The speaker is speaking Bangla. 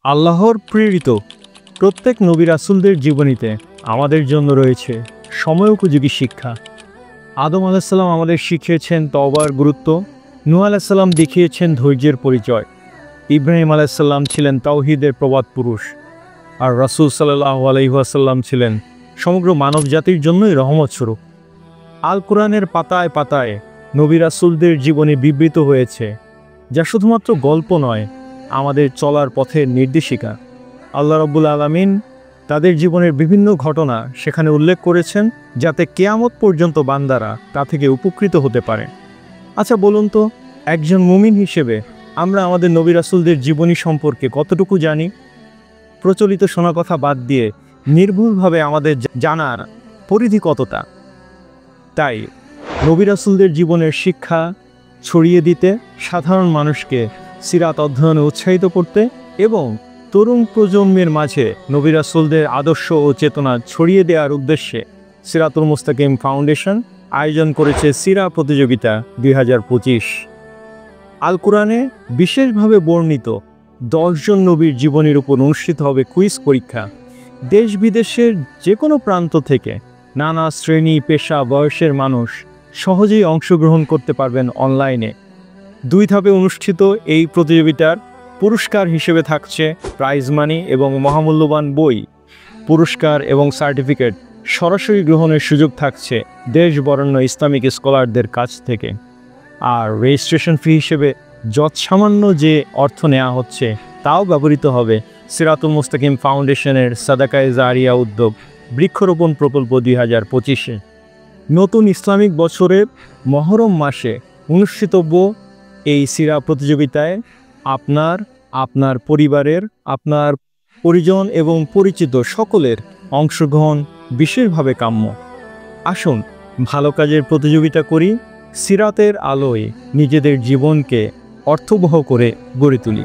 আল্লাহর প্রেরিত প্রত্যেক নবী রাসূলদের জীবনীতে আমাদের জন্য রয়েছে সময়োপযোগী শিক্ষা। আদম আলাইসাল্লাম আমাদের শিখিয়েছেন তওবার গুরুত্ব, নূহ আলাইসাল্লাম দেখিয়েছেন ধৈর্যের পরিচয়, ইব্রাহিম আলাইসাল্লাম ছিলেন তাওহীদের প্রবাদ পুরুষ, আর রাসূল সাল্লাল্লাহু আলাইহি ওয়াসাল্লাম ছিলেন সমগ্র মানব জাতির জন্যই রহমত স্বরূপ। আল কোরআনের পাতায় পাতায় নবী রাসূলদের জীবনী বিবৃত হয়েছে, যা শুধুমাত্র গল্প নয়, আমাদের চলার পথের নির্দেশিকা। আল্লাহ রাব্বুল আলামিন তাদের জীবনের বিভিন্ন ঘটনা সেখানে উল্লেখ করেছেন, যাতে কিয়ামত পর্যন্ত বান্দারা তা থেকে উপকৃত হতে পারে। আচ্ছা বলুন তো, একজন মুমিন হিসেবে আমরা আমাদের নবী রাসূলদের জীবনী সম্পর্কে কতটুকু জানি? প্রচলিত শোনা কথা বাদ দিয়ে নির্ভুলভাবে আমাদের জানার পরিধি কতটা? তাই নবী রাসূলদের জীবনের শিক্ষা ছড়িয়ে দিতে, সাধারণ মানুষকে সিরাত অধ্যয়নে উৎসাহিত করতে এবং তরুণ প্রজন্মের মাঝে নবী রাসূলদের আদর্শ ও চেতনা ছড়িয়ে দেওয়ার উদ্দেশ্যে সিরাতুল মুস্তাকিম ফাউন্ডেশন আয়োজন করেছে সিরা প্রতিযোগিতা 2025। আল কোরআনে বিশেষভাবে বর্ণিত 10 জন নবীর জীবনীর উপর অনুষ্ঠিত হবে কুইজ পরীক্ষা। দেশ বিদেশের যে কোনো প্রান্ত থেকে নানা শ্রেণী, পেশা, বয়সের মানুষ সহজেই অংশগ্রহণ করতে পারবেন অনলাইনে। 2 ধাপে অনুষ্ঠিত এই প্রতিযোগিতার পুরস্কার হিসেবে থাকছে প্রাইজ মানি এবং মহামূল্যবান বই, পুরস্কার এবং সার্টিফিকেট সরাসরি গ্রহণের সুযোগ থাকছে দেশ বরেণ্য ইসলামিক স্কলারদের কাছ থেকে। আর রেজিস্ট্রেশন ফি হিসেবে যৎসামান্য যে অর্থ নেওয়া হচ্ছে তাও ব্যবহৃত হবে সিরাতুল মুস্তাকিম ফাউন্ডেশনের সাদাকায়ে জারিয়া উদ্যোগ বৃক্ষরোপণ প্রকল্প 2025-এ। নতুন ইসলামিক বছরের মহরম মাসে অনুষ্ঠিতব্য এই সিরা প্রতিযোগিতায় আপনার, আপনার পরিবারের, আপনার পরিজন এবং পরিচিত সকলের অংশগ্রহণ বিশেষভাবে কাম্য। আসুন ভালো কাজের প্রতিযোগিতা করি, সিরাতের আলোয় নিজেদের জীবনকে অর্থবহ করে গড়ে তুলি।